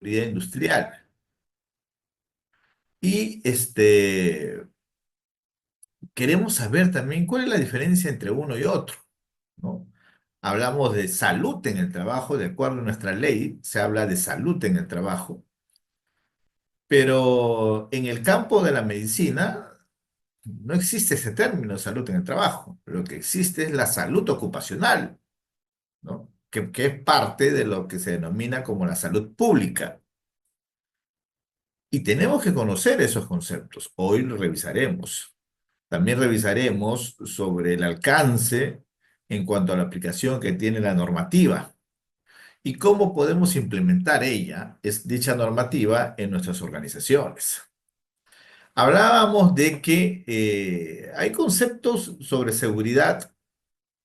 seguridad industrial. Y queremos saber también cuál es la diferencia entre uno y otro, ¿no? Hablamos de salud en el trabajo, de acuerdo a nuestra ley, se habla de salud en el trabajo, pero en el campo de la medicina no existe ese término de salud en el trabajo. Lo que existe es la salud ocupacional, ¿no? Que es parte de lo que se denomina como la salud pública. Y tenemos que conocer esos conceptos. Hoy lo revisaremos. También revisaremos sobre el alcance en cuanto a la aplicación que tiene la normativa y cómo podemos implementar dicha normativa en nuestras organizaciones. Hablábamos de que hay conceptos sobre seguridad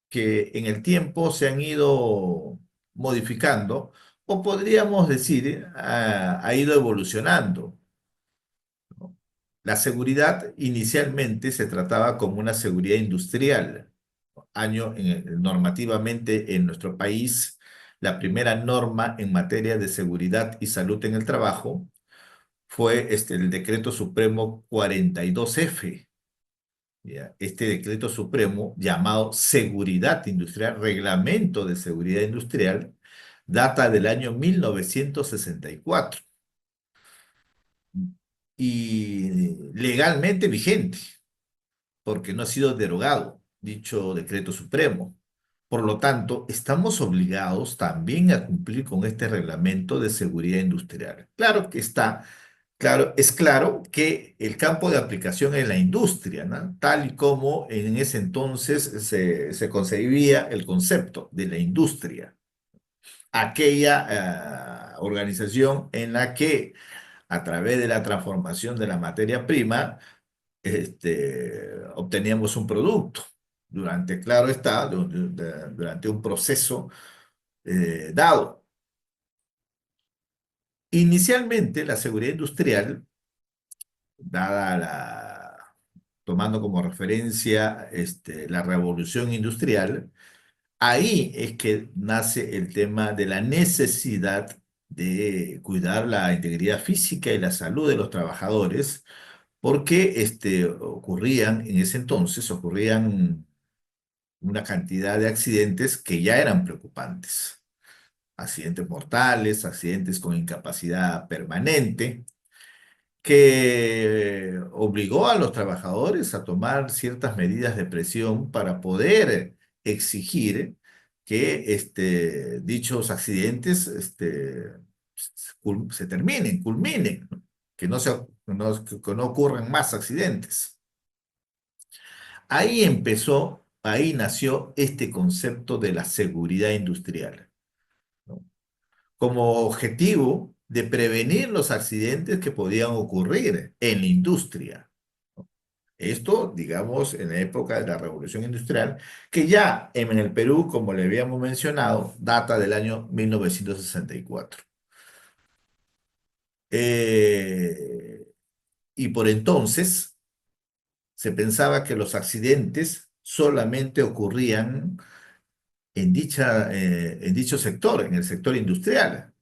que en el tiempo se han ido modificando o podríamos decir ha ido evolucionando, ¿no? La seguridad inicialmente se trataba como una seguridad industrial. Normativamente en nuestro país, la primera norma en materia de seguridad y salud en el trabajo fue el Decreto Supremo 42F. ¿Ya? Este decreto supremo, llamado Seguridad Industrial, Reglamento de Seguridad Industrial, data del año 1964 y legalmente vigente, porque no ha sido derogado dicho decreto supremo. Por lo tanto, estamos obligados también a cumplir con este reglamento de seguridad industrial. Claro que está, claro, es claro que el campo de aplicación es la industria, ¿no? Tal y como en ese entonces se concebía el concepto de la industria. Aquella organización en la que a través de la transformación de la materia prima, obteníamos un producto durante, claro está, durante un proceso dado. Inicialmente, la seguridad industrial, dada tomando como referencia la revolución industrial, ahí es que nace el tema de la necesidad de cuidar la integridad física y la salud de los trabajadores, porque en ese entonces ocurrían una cantidad de accidentes que ya eran preocupantes. Accidentes mortales, accidentes con incapacidad permanente, que obligó a los trabajadores a tomar ciertas medidas de presión para poder exigir que dichos accidentes se terminen, culminen, ¿no? Que que no ocurran más accidentes. Ahí nació este concepto de la seguridad industrial, ¿no? Como objetivo de prevenir los accidentes que podían ocurrir en la industria. Esto, digamos, en la época de la Revolución Industrial, que ya en el Perú, como le habíamos mencionado, data del año 1964. Eh, y por entonces se pensaba que los accidentes solamente ocurrían en dicho sector, en el sector industrial.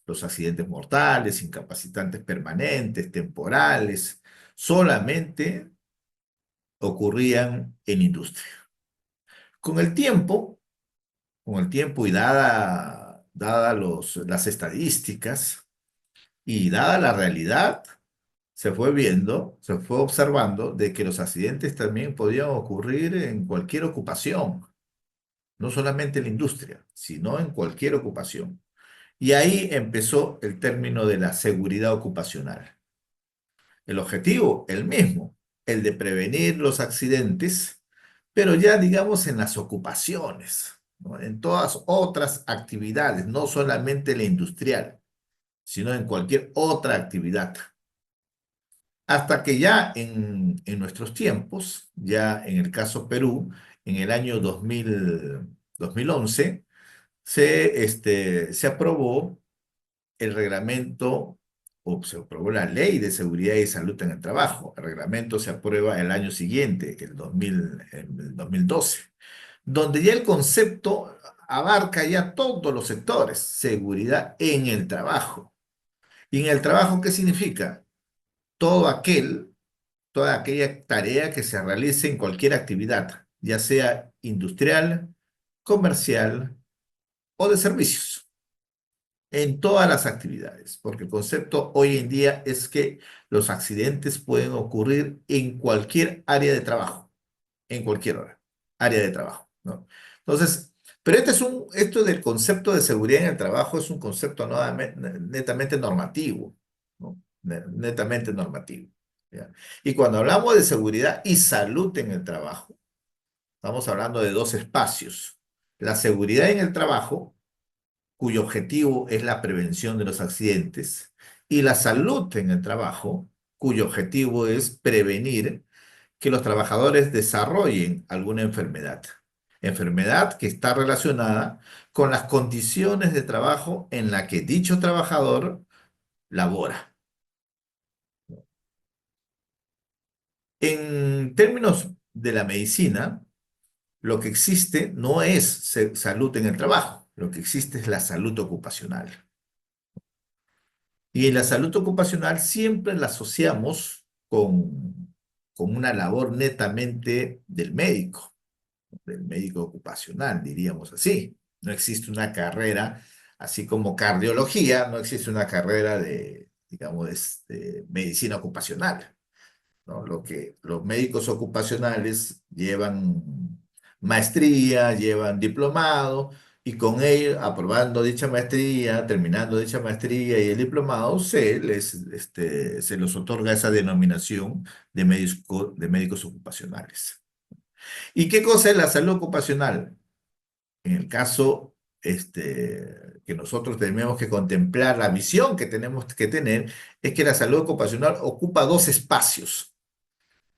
Los accidentes mortales, incapacitantes permanentes, temporales, solamente ocurrían en industria. Con el tiempo, con el tiempo y dada las estadísticas y dada la realidad, se fue observando de que los accidentes también podían ocurrir en cualquier ocupación, no solamente en la industria, sino en cualquier ocupación. Y ahí empezó el término de la seguridad ocupacional. El objetivo, el mismo, el de prevenir los accidentes, pero ya digamos en las ocupaciones, ¿no? En todas otras actividades, no solamente la industrial, sino en cualquier otra actividad. Hasta que ya en nuestros tiempos, ya en el caso Perú, en el año 2011, se aprobó el reglamento o se aprobó la ley de seguridad y salud en el trabajo. El reglamento se aprueba el año siguiente, el 2012, donde ya el concepto abarca ya todos los sectores, seguridad en el trabajo. ¿Y en el trabajo qué significa? Todo aquel, toda aquella tarea que se realice en cualquier actividad, ya sea industrial, comercial o de servicios, en todas las actividades, porque el concepto hoy en día es que los accidentes pueden ocurrir en cualquier área de trabajo, en cualquier hora, área de trabajo, ¿no? Entonces, pero esto del concepto de seguridad en el trabajo es un concepto netamente normativo, ¿no? Netamente normativo, ¿ya? Y cuando hablamos de seguridad y salud en el trabajo, estamos hablando de dos espacios. La seguridad en el trabajo, cuyo objetivo es la prevención de los accidentes, y la salud en el trabajo, cuyo objetivo es prevenir que los trabajadores desarrollen alguna enfermedad. Enfermedad que está relacionada con las condiciones de trabajo en la que dicho trabajador labora. En términos de la medicina, lo que existe no es salud en el trabajo, lo que existe es la salud ocupacional. Y en la salud ocupacional siempre la asociamos con una labor netamente del médico ocupacional, diríamos así. No existe una carrera, así como cardiología, no existe una carrera de, digamos, de medicina ocupacional, ¿no? Lo que los médicos ocupacionales llevan maestría, llevan diplomado, y con ello, aprobando dicha maestría, terminando dicha maestría y el diplomado, se les otorga esa denominación de médicos ocupacionales. ¿Y qué cosa es la salud ocupacional? En el caso que nosotros tenemos que contemplar, la visión que tenemos que tener, es que la salud ocupacional ocupa dos espacios.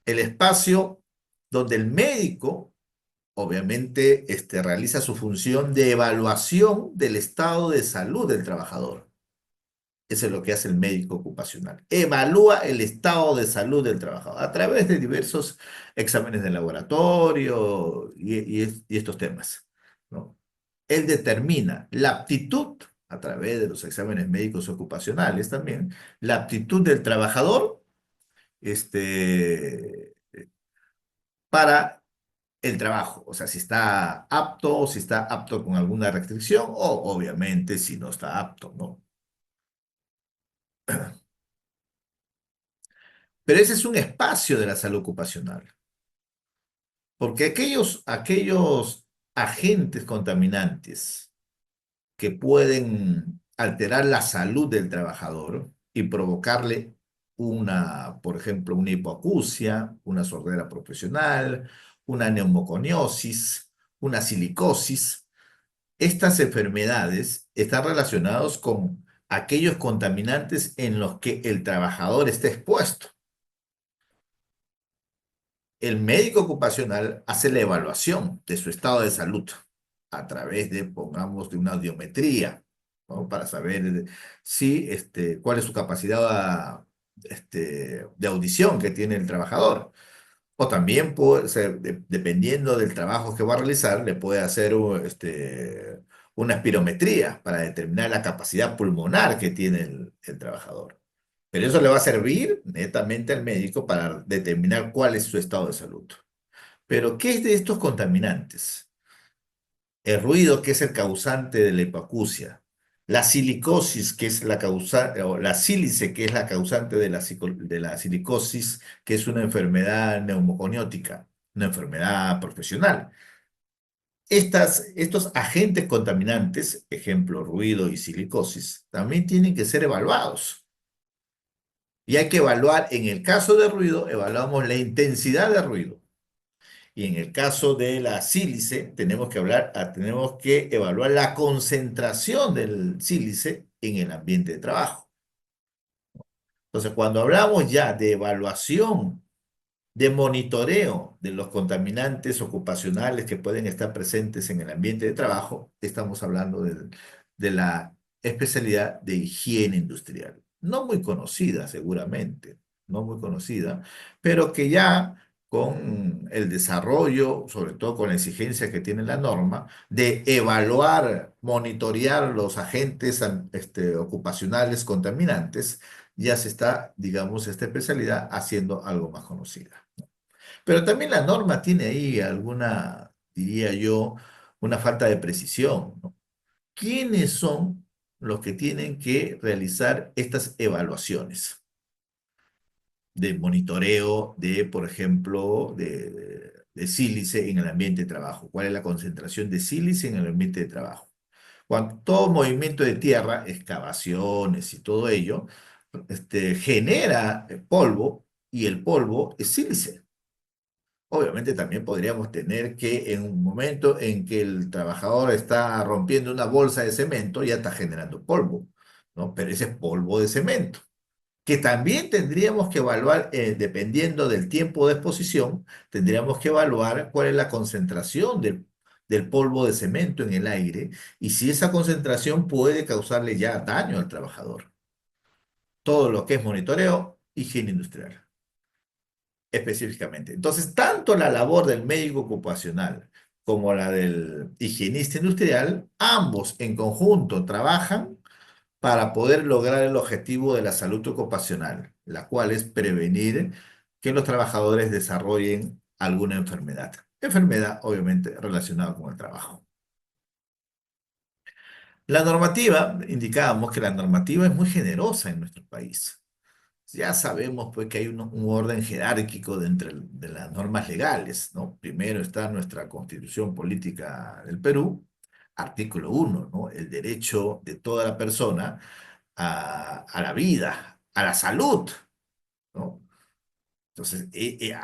El espacio donde el médico, obviamente, realiza su función de evaluación del estado de salud del trabajador. Eso es lo que hace el médico ocupacional. Evalúa el estado de salud del trabajador a través de diversos exámenes de laboratorio y estos temas, ¿no? Él determina la aptitud, a través de los exámenes médicos ocupacionales también, la aptitud del trabajador este, para el trabajo. O sea, si está apto, si está apto con alguna restricción, o obviamente si no está apto, ¿no? Pero ese es un espacio de la salud ocupacional, porque aquellos agentes contaminantes que pueden alterar la salud del trabajador y provocarle por ejemplo, una hipoacusia, una sordera profesional, una neumoconiosis, una silicosis. Estas enfermedades están relacionadas con aquellos contaminantes en los que el trabajador está expuesto. El médico ocupacional hace la evaluación de su estado de salud a través de, pongamos, de una audiometría, ¿no? Para saber si, cuál es su capacidad de audición que tiene el trabajador. O también puede ser, dependiendo del trabajo que va a realizar, le puede hacer una espirometría para determinar la capacidad pulmonar que tiene el trabajador. Pero eso le va a servir netamente al médico para determinar cuál es su estado de salud. Pero, ¿qué es de estos contaminantes? El ruido, que es el causante de la hipoacusia. La silicosis, que es la o la sílice, que es la causante de de la silicosis, que es una enfermedad neumoconiótica, una enfermedad profesional. Estos agentes contaminantes, ejemplo, ruido y silicosis, también tienen que ser evaluados. Y hay que evaluar, en el caso de ruido, evaluamos la intensidad de ruido. Y en el caso de la sílice, tenemos que evaluar la concentración del sílice en el ambiente de trabajo. Entonces, cuando hablamos ya de evaluación, de monitoreo de los contaminantes ocupacionales que pueden estar presentes en el ambiente de trabajo, estamos hablando de la especialidad de higiene industrial. No muy conocida, seguramente, no muy conocida, pero que ya con el desarrollo, sobre todo con la exigencia que tiene la norma, de evaluar, monitorear los agentes ocupacionales contaminantes, ya se está, digamos, esta especialidad haciendo algo más conocida. Pero también la norma tiene ahí alguna, diría yo, una falta de precisión, ¿no? ¿Quiénes son los que tienen que realizar estas evaluaciones de monitoreo de, por ejemplo, de sílice en el ambiente de trabajo? ¿Cuál es la concentración de sílice en el ambiente de trabajo? Cuando todo movimiento de tierra, excavaciones y todo ello, genera polvo y el polvo es sílice. Obviamente también podríamos tener que en un momento en que el trabajador está rompiendo una bolsa de cemento, ya está generando polvo, ¿no? Pero ese es polvo de cemento, que también tendríamos que evaluar, dependiendo del tiempo de exposición, tendríamos que evaluar cuál es la concentración del polvo de cemento en el aire y si esa concentración puede causarle ya daño al trabajador. Todo lo que es monitoreo, higiene industrial específicamente. Entonces, tanto la labor del médico ocupacional como la del higienista industrial, ambos en conjunto trabajan para poder lograr el objetivo de la salud ocupacional, la cual es prevenir que los trabajadores desarrollen alguna enfermedad. Enfermedad, obviamente, relacionada con el trabajo. La normativa, indicábamos que la normativa es muy generosa en nuestro país. Ya sabemos pues que hay un orden jerárquico de las normas legales, ¿no? Primero está nuestra Constitución Política del Perú, artículo 1, ¿no? El derecho de toda la persona a la vida, a la salud, ¿no? Entonces,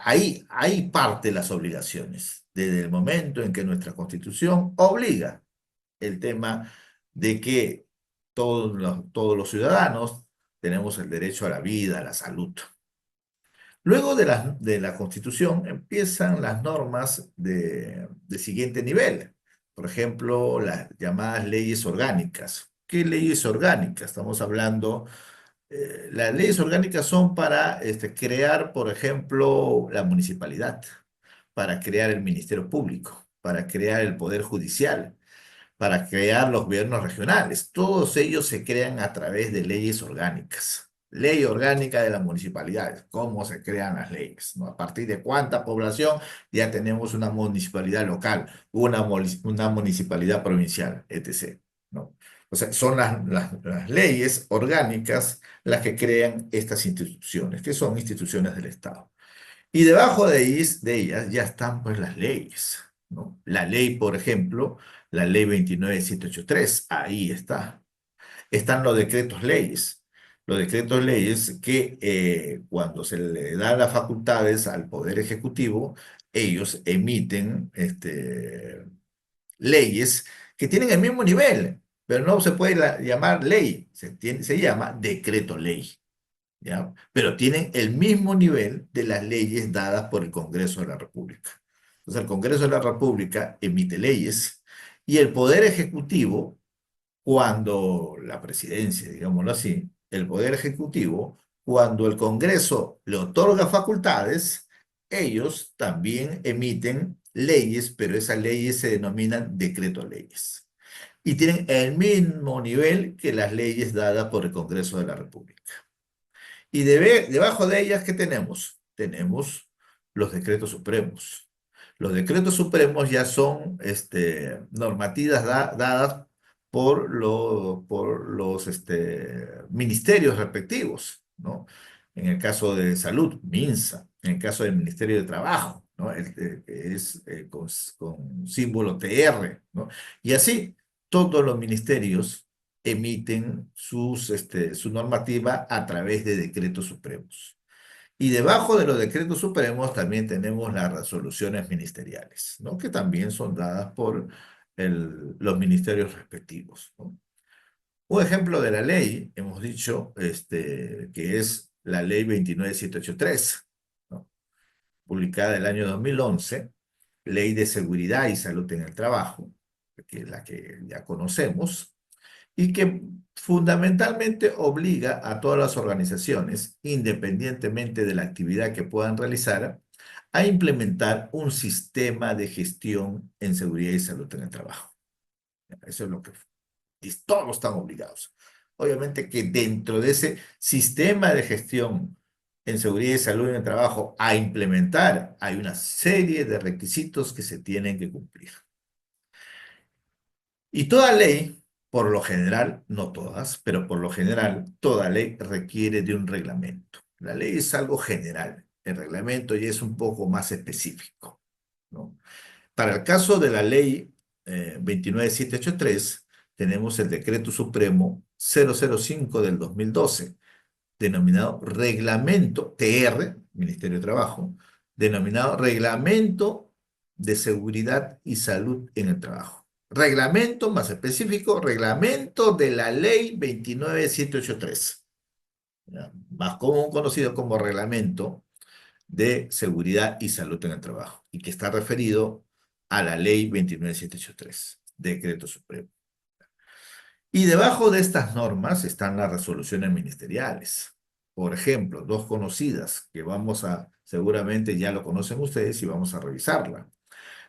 ahí parte las obligaciones, desde el momento en que nuestra Constitución obliga el tema de que todos los ciudadanos tenemos el derecho a la vida, a la salud. Luego de la Constitución empiezan las normas de siguiente nivel. Por ejemplo, las llamadas leyes orgánicas. ¿Qué leyes orgánicas? Estamos hablando, las leyes orgánicas son para crear, por ejemplo, la municipalidad, para crear el Ministerio Público, para crear el Poder Judicial, para crear los gobiernos regionales. Todos ellos se crean a través de leyes orgánicas. Ley orgánica de las municipalidades, cómo se crean las leyes, ¿no? A partir de cuánta población ya tenemos una municipalidad local, una municipalidad provincial, etc., ¿no? O sea, son las leyes orgánicas las que crean estas instituciones, que son instituciones del Estado. Y debajo de ellas ya están pues las leyes, ¿no? La ley, por ejemplo, la ley 29783, ahí está. Están los decretos leyes. Los decretos leyes que cuando se le dan las facultades al Poder Ejecutivo, ellos emiten leyes que tienen el mismo nivel, pero no se puede llamar ley, se llama decreto ley. ¿Ya? Pero tienen el mismo nivel de las leyes dadas por el Congreso de la República. Entonces, el Congreso de la República emite leyes y el Poder Ejecutivo, cuando la presidencia, digámoslo así, el Poder Ejecutivo, cuando el Congreso le otorga facultades, ellos también emiten leyes, pero esas leyes se denominan decreto leyes. Y tienen el mismo nivel que las leyes dadas por el Congreso de la República. Y debajo de ellas, ¿qué tenemos? Tenemos los decretos supremos. Los decretos supremos ya son normativas dadas por los ministerios respectivos, ¿no? En el caso de salud, MINSA. En el caso del Ministerio de Trabajo, ¿no? Que es con símbolo TR, ¿no? Y así, todos los ministerios emiten su normativa a través de decretos supremos. Y debajo de los decretos supremos también tenemos las resoluciones ministeriales, ¿no? Que también son dadas por los ministerios respectivos, ¿no? Un ejemplo de la ley, hemos dicho, que es la ley 29783, ¿no? Publicada el año 2011, Ley de Seguridad y Salud en el Trabajo, que es la que ya conocemos, y que fundamentalmente obliga a todas las organizaciones, independientemente de la actividad que puedan realizar, a implementar un sistema de gestión en seguridad y salud en el trabajo. Eso es lo que y todos están obligados. Obviamente que dentro de ese sistema de gestión en seguridad y salud en el trabajo a implementar, hay una serie de requisitos que se tienen que cumplir. Y toda ley, por lo general, no todas, pero por lo general, toda ley requiere de un reglamento. La ley es algo general, el reglamento ya es un poco más específico, ¿no? Para el caso de la ley 29783, tenemos el Decreto Supremo 005 del 2012, denominado Reglamento, TR, Ministerio de Trabajo, denominado Reglamento de Seguridad y Salud en el Trabajo. Reglamento, más específico, Reglamento de la Ley 29783, ¿ya? Más común conocido como Reglamento de Seguridad y Salud en el Trabajo, y que está referido a la Ley 29783, Decreto Supremo. Y debajo de estas normas están las resoluciones ministeriales. Por ejemplo, dos conocidas que seguramente ya lo conocen ustedes y vamos a revisarla.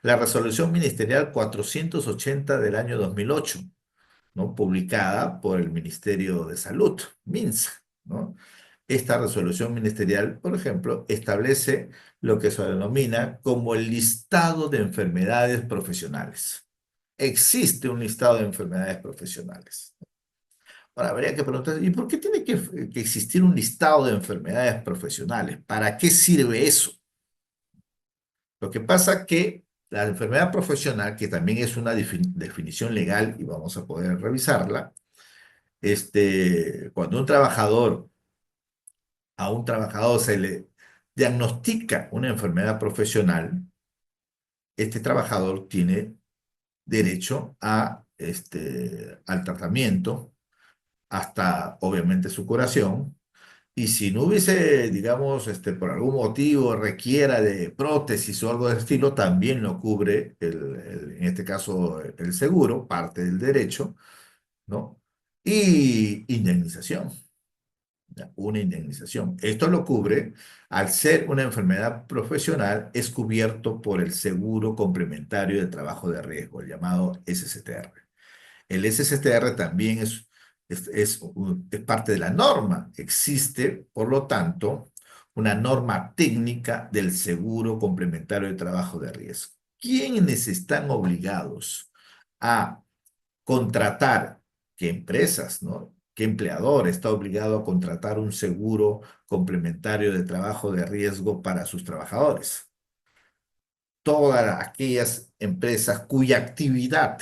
La resolución ministerial 480 del año 2008, ¿no? Publicada por el Ministerio de Salud, MINSA, ¿no? Esta resolución ministerial, por ejemplo, establece lo que se denomina como el listado de enfermedades profesionales. Existe un listado de enfermedades profesionales. Ahora, habría que preguntar, ¿y por qué tiene que existir un listado de enfermedades profesionales? ¿Para qué sirve eso? Lo que pasa es que la enfermedad profesional, que también es una definición legal y vamos a poder revisarla, cuando a un trabajador se le diagnostica una enfermedad profesional, este trabajador tiene derecho al tratamiento hasta, obviamente, su curación. Y si no hubiese, digamos, por algún motivo requiera de prótesis o algo de estilo, también lo cubre, en este caso, el seguro, parte del derecho, ¿no? Y indemnización, ¿ya? Una indemnización. Esto lo cubre, al ser una enfermedad profesional, es cubierto por el seguro complementario de trabajo de riesgo, el llamado SSTR. El SSTR también es parte de la norma. Existe, por lo tanto, una norma técnica del seguro complementario de trabajo de riesgo. ¿Quiénes están obligados a contratar? ¿Qué empresas, no? ¿Qué empleador está obligado a contratar un seguro complementario de trabajo de riesgo para sus trabajadores? Todas aquellas empresas cuya actividad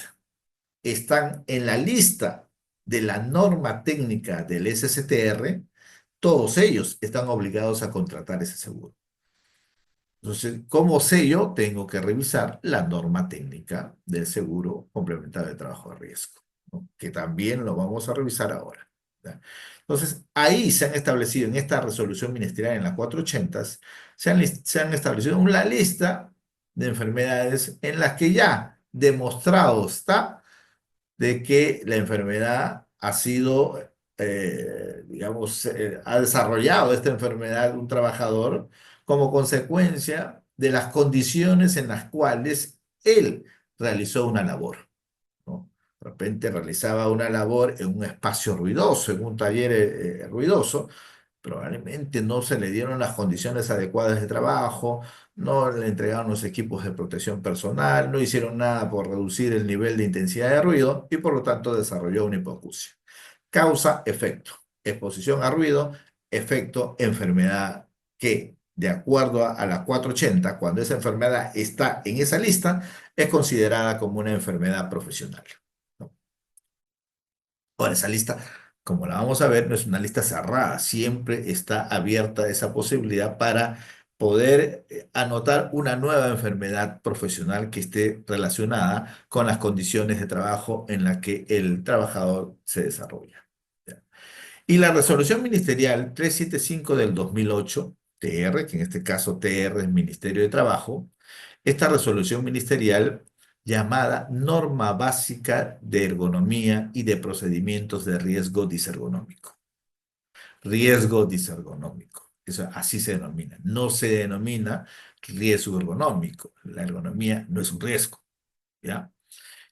están en la lista de la norma técnica del SSTR, todos ellos están obligados a contratar ese seguro. Entonces, como sé yo, tengo que revisar la norma técnica del seguro complementario de trabajo de riesgo, ¿no? Que también lo vamos a revisar ahora, ¿ya? Entonces, ahí se han establecido, en esta resolución ministerial, en la 480, se han establecido una lista de enfermedades en las que ya demostrado está de que la enfermedad ha sido, digamos, ha desarrollado esta enfermedad un trabajador como consecuencia de las condiciones en las cuales él realizó una labor, ¿no? De repente realizaba una labor en un espacio ruidoso, en un taller ruidoso, probablemente no se le dieron las condiciones adecuadas de trabajo, no le entregaron los equipos de protección personal, no hicieron nada por reducir el nivel de intensidad de ruido y por lo tanto desarrolló una hipoacusia. Causa, efecto. Exposición a ruido, efecto, enfermedad que, de acuerdo a la 480, cuando esa enfermedad está en esa lista, es considerada como una enfermedad profesional, ¿no? Ahora, esa lista, como la vamos a ver, no es una lista cerrada, siempre está abierta esa posibilidad para poder anotar una nueva enfermedad profesional que esté relacionada con las condiciones de trabajo en las que el trabajador se desarrolla, ¿ya? Y la resolución ministerial 375 del 2008, TR, que en este caso TR es Ministerio de Trabajo, esta resolución ministerial llamada Norma Básica de Ergonomía y de Procedimientos de Riesgo Disergonómico. Riesgo disergonómico. Eso así se denomina. No se denomina riesgo ergonómico. La ergonomía no es un riesgo, ¿ya?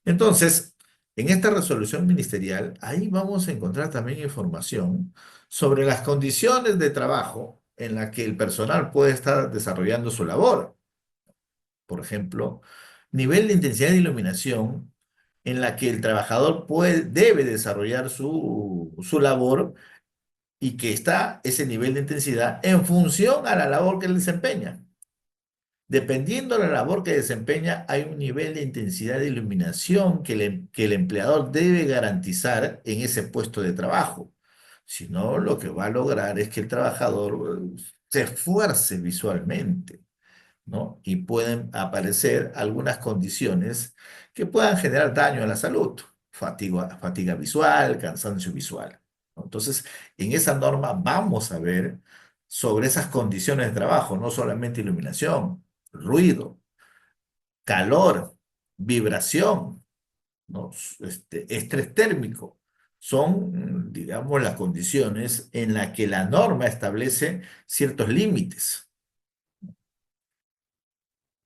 Entonces, en esta resolución ministerial, ahí vamos a encontrar también información sobre las condiciones de trabajo en las que el personal puede estar desarrollando su labor. Por ejemplo, nivel de intensidad de iluminación en la que el trabajador debe desarrollar su labor y que está ese nivel de intensidad en función a la labor que él desempeña. Dependiendo de la labor que desempeña, hay un nivel de intensidad de iluminación que el empleador debe garantizar en ese puesto de trabajo. Si no, lo que va a lograr es que el trabajador se esfuerce visualmente, ¿no? Y pueden aparecer algunas condiciones que puedan generar daño a la salud, fatiga visual, cansancio visual, ¿no? Entonces, en esa norma vamos a ver sobre esas condiciones de trabajo, no solamente iluminación, ruido, calor, vibración, ¿no? Estrés térmico. Son, digamos, las condiciones en las que la norma establece ciertos límites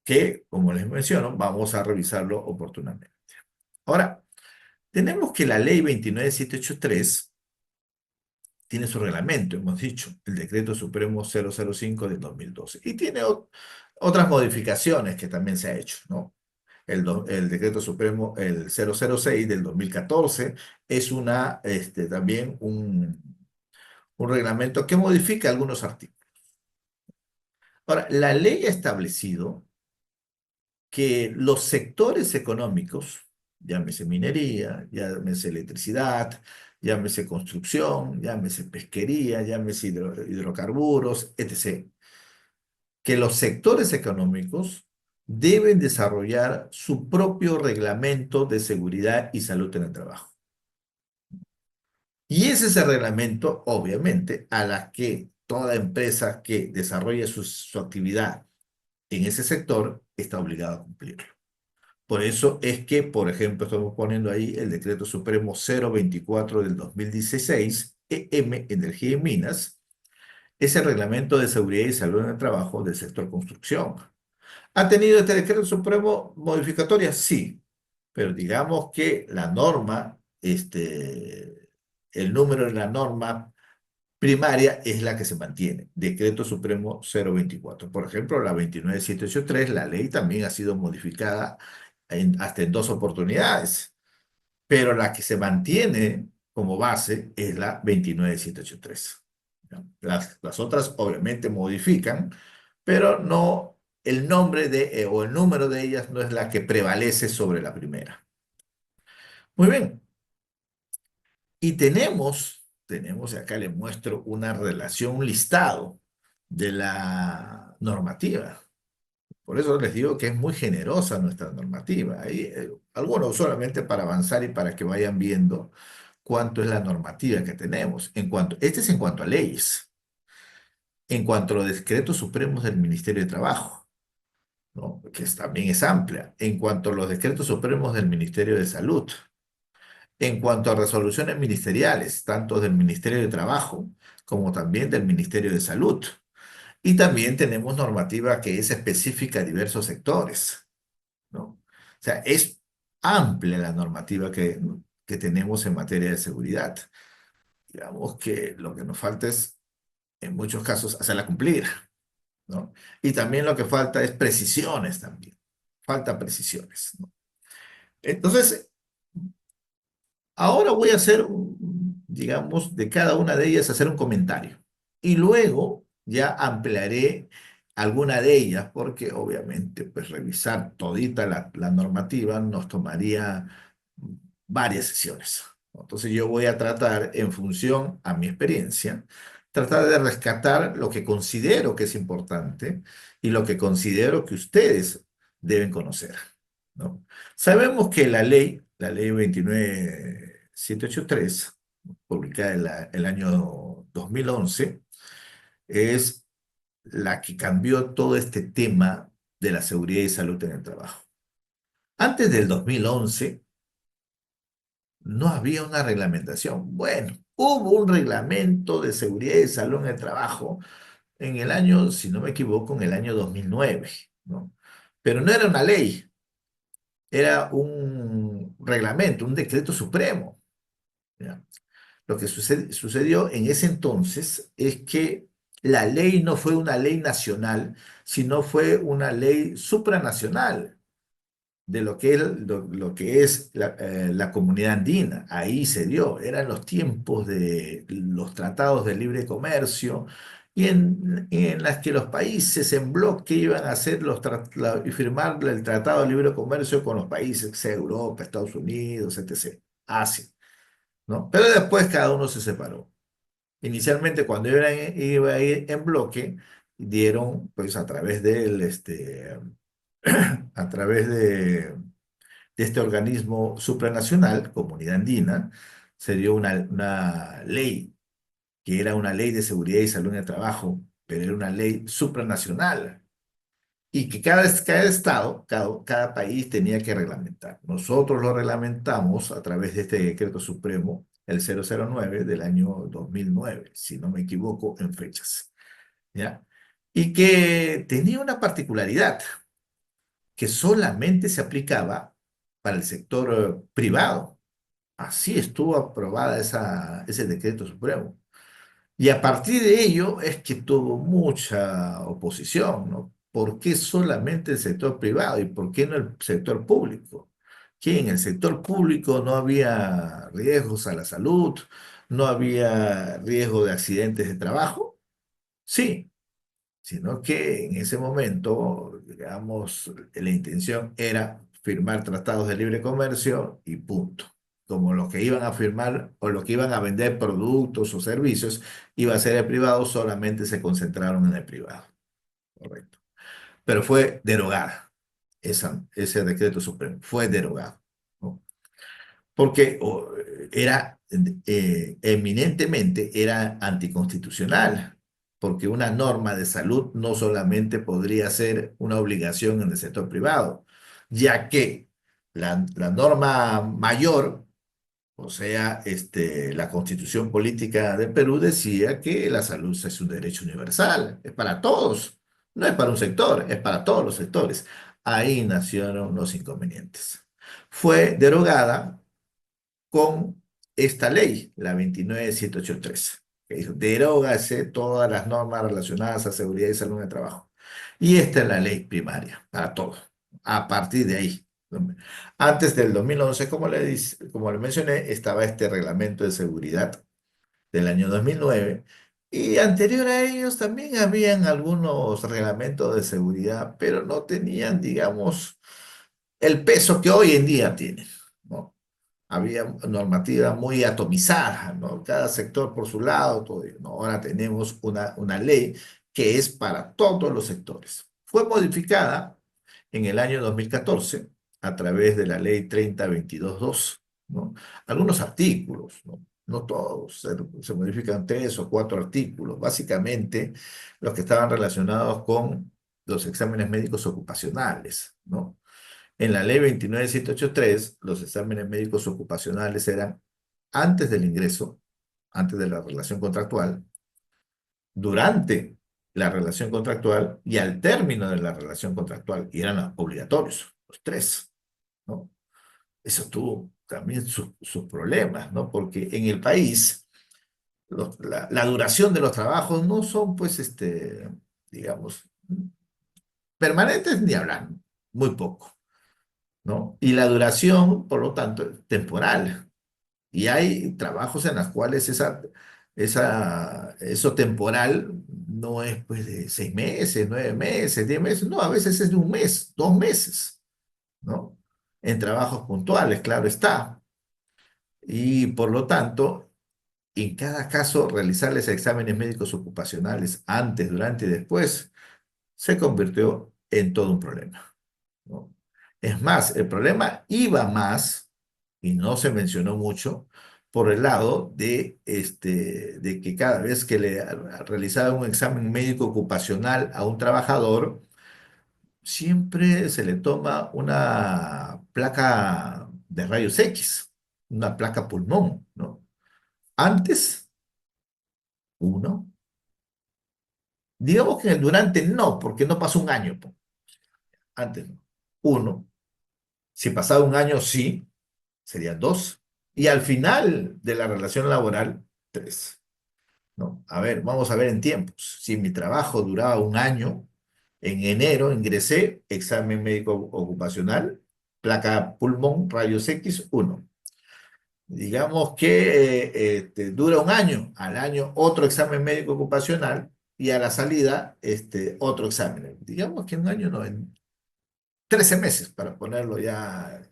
que, como les menciono, vamos a revisarlo oportunamente. Ahora, tenemos que la ley 29783 tiene su reglamento, hemos dicho, el decreto supremo 005 del 2012, y tiene otras modificaciones que también se ha hecho, ¿no? El decreto supremo, el 006 del 2014, es también un reglamento que modifica algunos artículos. Ahora, la ley ha establecido que los sectores económicos, llámese minería, llámese electricidad, llámese construcción, llámese pesquería, llámese hidrocarburos, etc., que los sectores económicos deben desarrollar su propio reglamento de seguridad y salud en el trabajo. Y ese es el reglamento, obviamente, a la que toda empresa que desarrolle su actividad en ese sector está obligada a cumplirlo. Por eso es que, por ejemplo, estamos poniendo ahí el Decreto Supremo 024 del 2016, EM, Energía y Minas, es el Reglamento de Seguridad y Salud en el Trabajo del sector construcción. ¿Ha tenido este Decreto Supremo modificatorias? Sí, pero digamos que la norma, el número de la norma primaria es la que se mantiene, Decreto Supremo 024. Por ejemplo, la 29783, la ley también ha sido modificada hasta en dos oportunidades, pero la que se mantiene como base es la 29783. ¿No? Las otras obviamente modifican, pero no el nombre o el número de ellas no es la que prevalece sobre la primera. Muy bien, y tenemos, acá les muestro una relación, un listado de la normativa. Por eso les digo que es muy generosa nuestra normativa. Algunos solamente para avanzar y para que vayan viendo cuánto es la normativa que tenemos. Este es en cuanto a leyes, en cuanto a los decretos supremos del Ministerio de Trabajo, ¿no? También es amplia, en cuanto a los decretos supremos del Ministerio de Salud, en cuanto a resoluciones ministeriales, tanto del Ministerio de Trabajo como también del Ministerio de Salud. Y también tenemos normativa que es específica a diversos sectores, ¿no? O sea, es amplia la normativa que tenemos en materia de seguridad. Digamos que lo que nos falta es, en muchos casos, hacerla cumplir, ¿no? Y también lo que falta es precisiones también. Falta precisiones, ¿no? Entonces, ahora voy a hacer, digamos, de cada una de ellas hacer un comentario. Y luego ya ampliaré alguna de ellas, porque obviamente, pues revisar todita la normativa nos tomaría varias sesiones. Entonces yo voy a tratar, en función a mi experiencia, tratar de rescatar lo que considero que es importante y lo que considero que ustedes deben conocer, ¿no? Sabemos que la ley 29783, publicada el año 2011, es la que cambió todo este tema de la seguridad y salud en el trabajo. Antes del 2011 no había una reglamentación. Bueno, hubo un reglamento de seguridad y salud en el trabajo en el año, si no me equivoco, en el año 2009, ¿no? Pero no era una ley, era un reglamento, un decreto supremo, ¿ya? Lo que sucedió en ese entonces es que la ley no fue una ley nacional, sino fue una ley supranacional de lo que es la comunidad andina. Ahí se dio, eran los tiempos de los tratados de libre comercio y en las que los países en bloque iban a hacer y firmar el tratado de libre comercio con los países, sea Europa, Estados Unidos, etc., Asia, ¿no? Pero después cada uno se separó. Inicialmente, cuando iba a ir en bloque, dieron, pues a través a través de este organismo supranacional, Comunidad Andina, se dio una ley, que era una ley de seguridad y salud en el trabajo, pero era una ley supranacional, y que cada estado, cada país tenía que reglamentar. Nosotros lo reglamentamos a través de este decreto supremo, el 009 del año 2009, si no me equivoco en fechas, ¿ya? Y que tenía una particularidad, que solamente se aplicaba para el sector privado. Así estuvo aprobada ese decreto supremo. Y a partir de ello es que tuvo mucha oposición, ¿no? ¿Por qué solamente el sector privado y por qué no el sector público? Que en el sector público no había riesgos a la salud, no había riesgo de accidentes de trabajo. Sí, sino que en ese momento, digamos, la intención era firmar tratados de libre comercio y punto. Como los que iban a firmar o los que iban a vender productos o servicios iba a ser el privado, solamente se concentraron en el privado. Correcto. Pero fue derogada. Ese decreto supremo fue derogado, ¿no? Porque era eminentemente era anticonstitucional, porque una norma de salud no solamente podría ser una obligación en el sector privado, ya que la norma mayor, o sea, la Constitución Política del Perú decía que la salud es un derecho universal, es para todos, no es para un sector, es para todos los sectores. Ahí nacieron los inconvenientes. Fue derogada con esta ley, la 29783, que dijo, derógase todas las normas relacionadas a seguridad y salud en el trabajo. Y esta es la ley primaria para todo, a partir de ahí. Antes del 2011, como le mencioné, estaba este reglamento de seguridad del año 2009, y anterior a ellos también habían algunos reglamentos de seguridad, pero no tenían, digamos, el peso que hoy en día tienen, ¿no? Había normativa muy atomizada, ¿no? Cada sector por su lado, todo ello, ¿no? Ahora tenemos una ley que es para todos los sectores. Fue modificada en el año 2014 a través de la ley 3022-2, ¿no? Algunos artículos, ¿no? No todos, se modifican tres o cuatro artículos, básicamente los que estaban relacionados con los exámenes médicos ocupacionales, ¿no? En la ley 29783, los exámenes médicos ocupacionales eran antes del ingreso, antes de la relación contractual, durante la relación contractual y al término de la relación contractual, y eran obligatorios, los tres, ¿no? Eso tuvo también sus problemas, ¿no? Porque en el país la duración de los trabajos no son, pues, digamos, permanentes ni hablar, muy poco, ¿no? Y la duración, por lo tanto, es temporal. Y hay trabajos en los cuales eso temporal no es pues de 6 meses, 9 meses, 10 meses, no, a veces es de un mes, 2 meses, ¿no? En trabajos puntuales, claro está. Y por lo tanto, en cada caso, realizarles exámenes médicos ocupacionales antes, durante y después se convirtió en todo un problema, ¿no? Es más, el problema iba más, y no se mencionó mucho, por el lado de que cada vez que realizaba un examen médico ocupacional a un trabajador, siempre se le toma una placa de rayos X, una placa pulmón, ¿no? Antes, uno, Digamos que en el durante no, porque no pasó un año, po. Antes no. Uno. Si pasaba un año, sí, serían dos. Y al final de la relación laboral, tres. ¿No? A ver, vamos a ver en tiempos. Si mi trabajo duraba un año, en enero ingresé, examen médico ocupacional, placa pulmón, rayos X, uno. Digamos que dura un año, al año otro examen médico ocupacional y a la salida otro examen. Digamos que un año no, en 13 meses, para ponerlo ya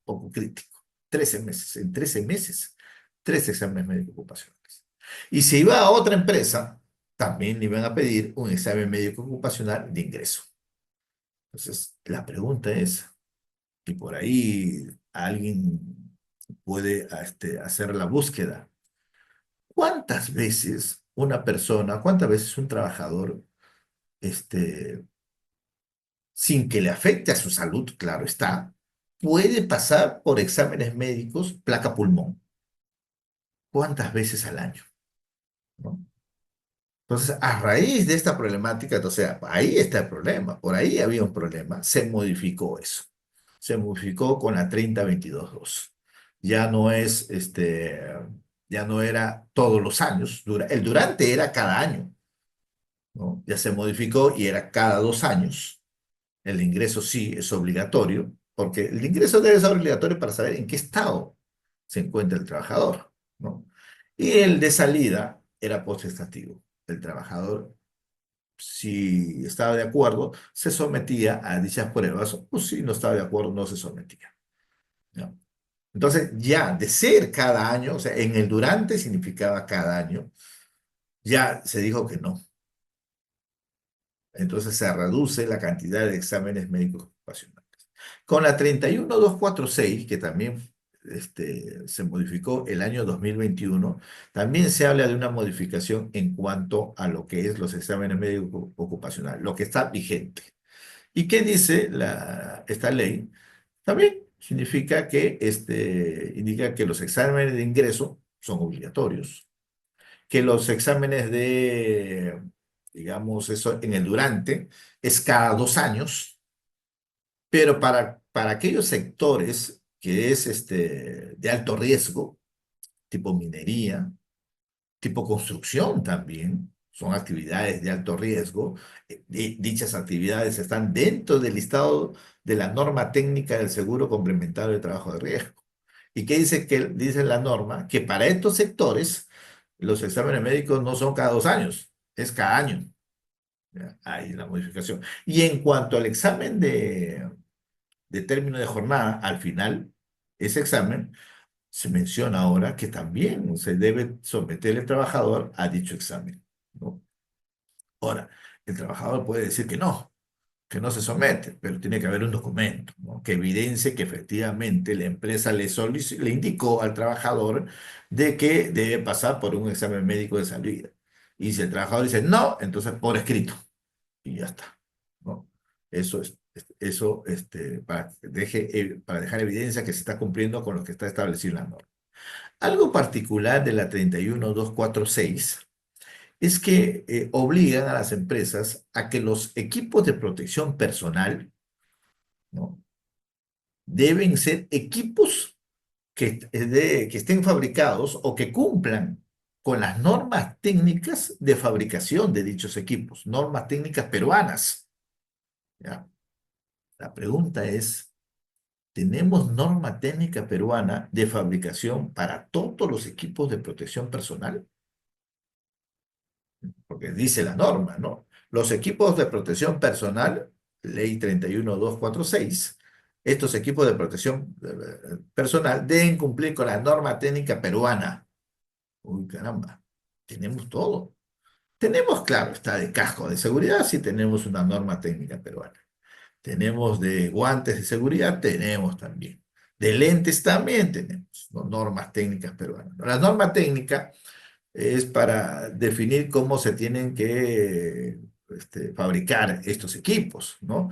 poco crítico. 13 meses, en 13 meses, tres exámenes médico ocupacionales. Y si iba a otra empresa, también le iban a pedir un examen médico ocupacional de ingreso. Entonces, la pregunta es, y por ahí alguien puede hacer la búsqueda. ¿Cuántas veces una persona, cuántas veces un trabajador, este, sin que le afecte a su salud, claro está, puede pasar por exámenes médicos placa pulmón? ¿Cuántas veces al año? ¿No? Entonces, a raíz de esta problemática, o sea, ahí está el problema, por ahí había un problema, se modificó eso. Se modificó con la 3022-2. Ya no es, ya no era todos los años, el durante era cada año, ¿no? Ya se modificó y era cada 2 años. El ingreso sí es obligatorio, porque el ingreso debe ser obligatorio para saber en qué estado se encuentra el trabajador, ¿no? Y el de salida era potestativo. El trabajador, si estaba de acuerdo, se sometía a dichas pruebas, o si no estaba de acuerdo, no se sometía, ¿no? Entonces, ya de ser cada año, o sea, en el durante significaba cada año, ya se dijo que no. Entonces se reduce la cantidad de exámenes médicos ocupacionales. Con la 31246, que también se modificó el año 2021, también se habla de una modificación en cuanto a lo que es los exámenes médicos ocupacionales, lo que está vigente. ¿Y qué dice esta ley? También significa que indica que los exámenes de ingreso son obligatorios, que los exámenes de, digamos, eso en el durante es cada 2 años, pero para aquellos sectores que es de alto riesgo, tipo minería, tipo construcción también, son actividades de alto riesgo. Dichas actividades están dentro del listado de la norma técnica del seguro complementario de trabajo de riesgo. ¿Y qué dice, dice la norma? Que para estos sectores los exámenes médicos no son cada 2 años, es cada año. ¿Ya? Ahí la modificación. Y en cuanto al examen de término de jornada, al final, ese examen se menciona ahora que también se debe someter el trabajador a dicho examen, ¿no? Ahora, el trabajador puede decir que no se somete, pero tiene que haber un documento, ¿no? Que evidencie que efectivamente la empresa le indicó al trabajador de que debe pasar por un examen médico de salida. Y si el trabajador dice no, entonces por escrito y ya está, ¿no? Eso es, para dejar evidencia que se está cumpliendo con lo que está establecido en la norma. Algo particular de la 31246 es que obligan a las empresas a que los equipos de protección personal, ¿no? Deben ser equipos que estén fabricados o que cumplan con las normas técnicas de fabricación de dichos equipos, normas técnicas peruanas, ¿ya? La pregunta es, ¿tenemos norma técnica peruana de fabricación para todos los equipos de protección personal? Porque dice la norma, ¿no? Los equipos de protección personal, ley 31246, estos equipos de protección personal deben cumplir con la norma técnica peruana. Uy, caramba, tenemos todo. Tenemos, claro, está de casco de seguridad, sí tenemos una norma técnica peruana. Tenemos de guantes de seguridad, tenemos también. De lentes también tenemos, ¿no? Normas técnicas peruanas. La norma técnica es para definir cómo se tienen que fabricar estos equipos, ¿no?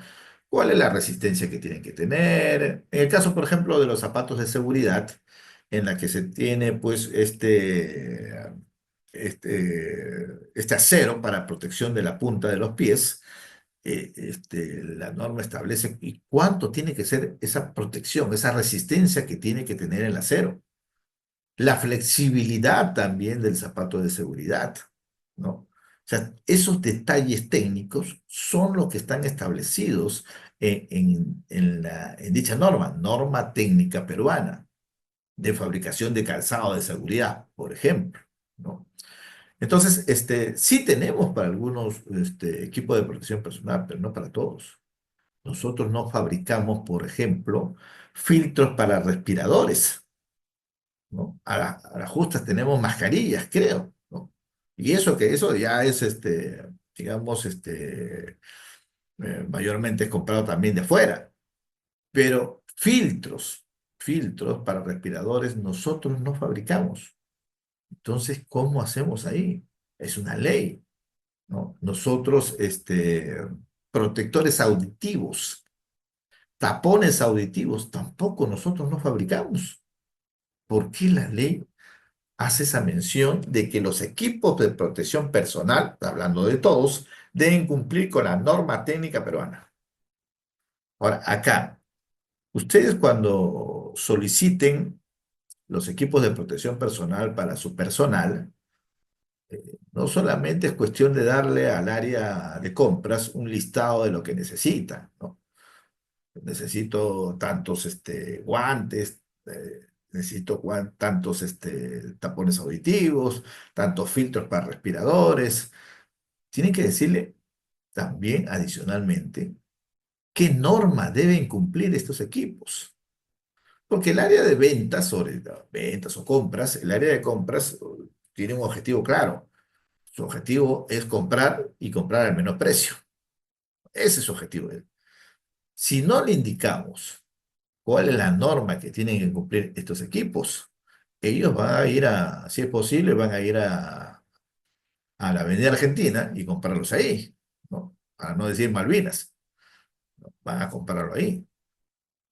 ¿Cuál es la resistencia que tienen que tener? En el caso, por ejemplo, de los zapatos de seguridad, en la que se tiene, pues, este acero para protección de la punta de los pies, la norma establece y cuánto tiene que ser esa protección, esa resistencia que tiene que tener el acero. La flexibilidad también del zapato de seguridad, ¿no? O sea, esos detalles técnicos son los que están establecidos en dicha norma, norma técnica peruana de fabricación de calzado de seguridad, por ejemplo, ¿no? Entonces, sí tenemos para algunos equipos de protección personal, pero no para todos. Nosotros no fabricamos, por ejemplo, filtros para respiradores, ¿no? A las justas tenemos mascarillas, creo, ¿no? Y eso ya es, digamos, mayormente es comprado también de afuera. Pero filtros para respiradores nosotros no fabricamos. Entonces, ¿cómo hacemos ahí? Es una ley, ¿no? Nosotros, protectores auditivos, tapones auditivos, tampoco nosotros no fabricamos. ¿Por qué la ley hace esa mención de que los equipos de protección personal, hablando de todos, deben cumplir con la norma técnica peruana? Ahora, acá, ustedes cuando soliciten los equipos de protección personal para su personal, no solamente es cuestión de darle al área de compras un listado de lo que necesitan, ¿no? Necesito tantos guantes, necesito tantos tapones auditivos, tantos filtros para respiradores. Tienen que decirle también adicionalmente qué norma deben cumplir estos equipos. Porque el área de ventas, sobre ventas o compras, el área de compras tiene un objetivo claro. Su objetivo es comprar y comprar al menor precio. Ese es su objetivo. Si no le indicamos cuál es la norma que tienen que cumplir estos equipos, ellos van a ir si es posible, van a ir a la Avenida Argentina y comprarlos ahí, ¿no? Para no decir Malvinas, ¿no? Van a comprarlo ahí.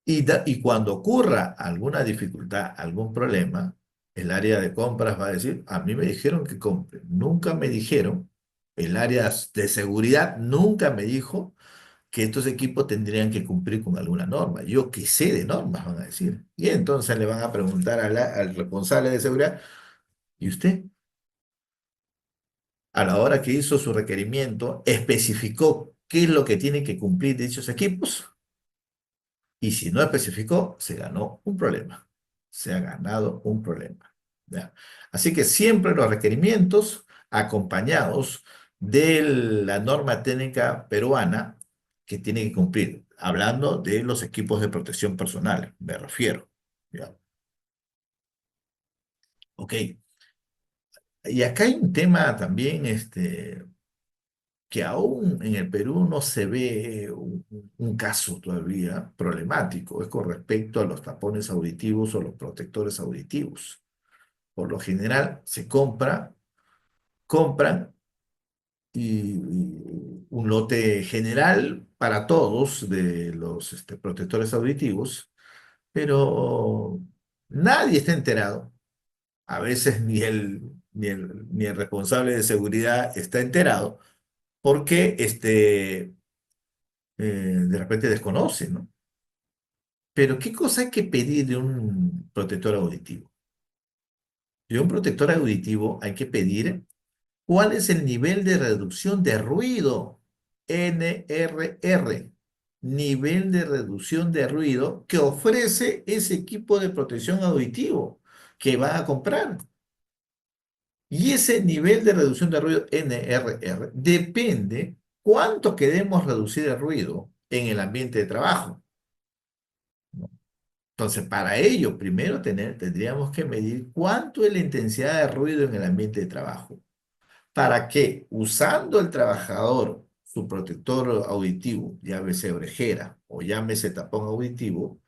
Y cuando ocurra alguna dificultad, algún problema, el área de compras va a decir, a mí me dijeron que compre. Nunca me dijeron, el área de seguridad nunca me dijo que estos equipos tendrían que cumplir con alguna norma. Yo qué sé de normas, van a decir. Y entonces le van a preguntar al responsable de seguridad, ¿y usted? A la hora que hizo su requerimiento, especificó qué es lo que tiene que cumplir dichos equipos. Y si no especificó, se ganó un problema. Se ha ganado un problema. ¿Ya? Así que siempre los requerimientos acompañados de la norma técnica peruana que tiene que cumplir, hablando de los equipos de protección personal, me refiero. ¿Ya? Ok. Y acá hay un tema también, que aún en el Perú no se ve un caso todavía problemático, es con respecto a los tapones auditivos o los protectores auditivos. Por lo general se compran y un lote general para todos de los protectores auditivos, pero nadie está enterado. A veces ni el responsable de seguridad está enterado porque de repente desconoce, ¿no? Pero ¿qué cosa hay que pedir de un protector auditivo? De un protector auditivo hay que pedir cuál es el nivel de reducción de ruido, NRR, nivel de reducción de ruido que ofrece ese equipo de protección auditivo que va a comprar. Y ese nivel de reducción de ruido, NRR, depende cuánto queremos reducir el ruido en el ambiente de trabajo. Entonces, para ello, primero tendríamos que medir cuánto es la intensidad de ruido en el ambiente de trabajo, para que usando el trabajador su protector auditivo, llámese orejera o llámese tapón auditivo,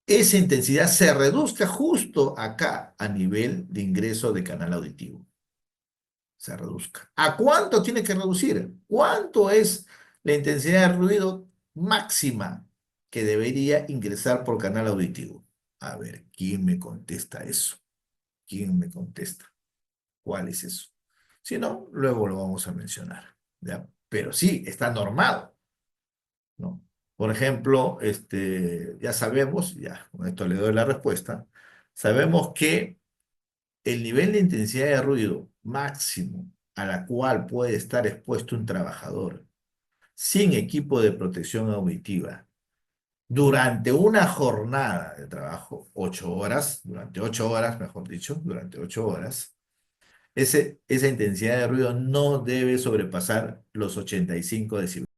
esa intensidad se reduzca justo acá a nivel de ingreso de canal auditivo. Se reduzca. ¿A cuánto tiene que reducir? ¿Cuánto es la intensidad de ruido máxima que debería ingresar por canal auditivo? A ver, ¿quién me contesta eso? ¿Quién me contesta? cuál es eso. Si no, luego lo vamos a mencionar, ¿ya? Pero sí, está normado, ¿no? Por ejemplo, ya sabemos, ya, con esto le doy la respuesta, sabemos que el nivel de intensidad de ruido máximo a la cual puede estar expuesto un trabajador sin equipo de protección auditiva durante una jornada de trabajo, 8 horas, durante 8 horas, mejor dicho, durante 8 horas, esa intensidad de ruido no debe sobrepasar los 85 decibelios.